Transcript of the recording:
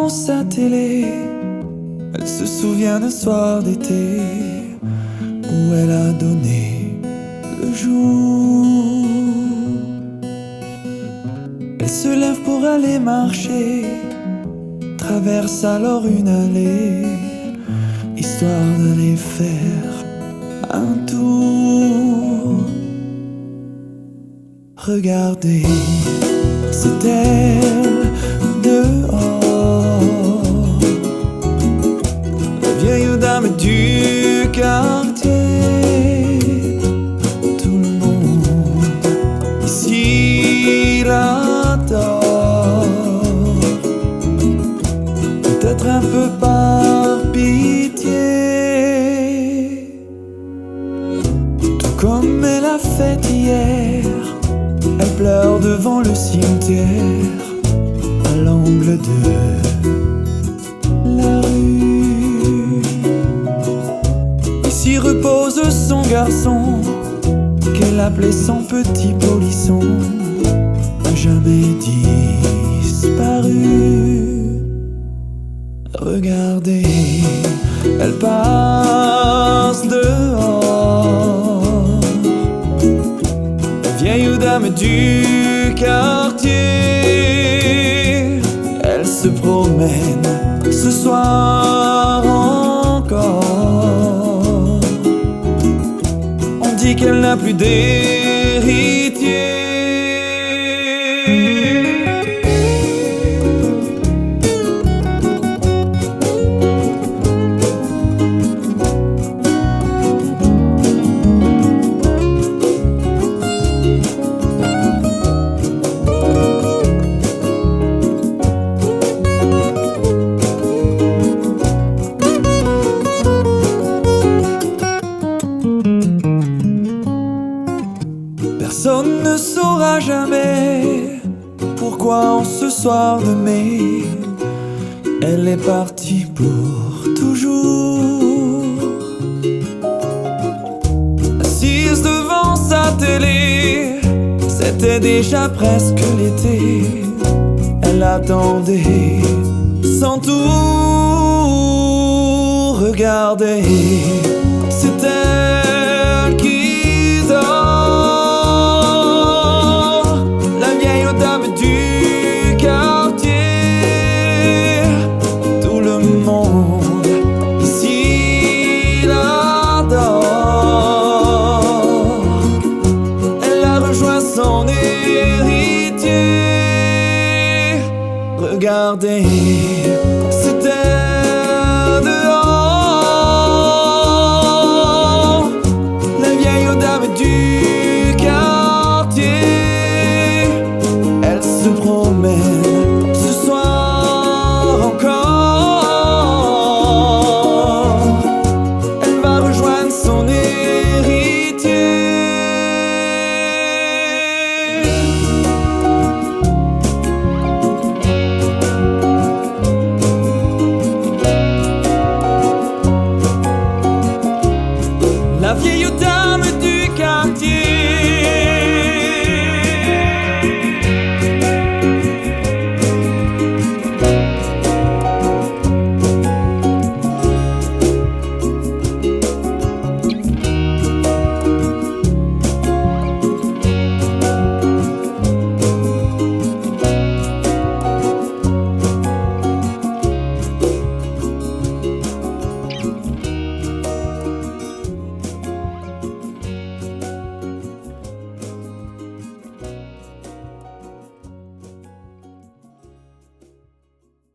devant sa télé, elle se souvient d'un soir d'été où elle a donné le jour. Elle se lève pour aller marcher, traverse alors une allée, histoire d'aller faire un tour. Regardez, c'est elle dehors, la vieille dame du quartier. Tout le monde ici l'adore, peut-être un peu par pitié. Tout comme elle a fait hier, elle pleure devant le cimetière, à l'angle de la rue. Ici repose son garçon, qu'elle appelait son petit polisson, n'a jamais disparu. Regardez, elle passe dehors, la vieille dame du quartier. Elle se promène ce soir encore, on dit qu'elle n'a plus d'héritier. Personne ne saura jamais pourquoi en ce soir de mai elle est partie pour toujours. Assise devant sa télé, c'était déjà presque l'été. Elle attendait sans tout regarder. C'est elle qui dort, la vieille dame du quartier. Tout le monde ici l'adore, elle a rejoint son héritier. Regardez, c'est elle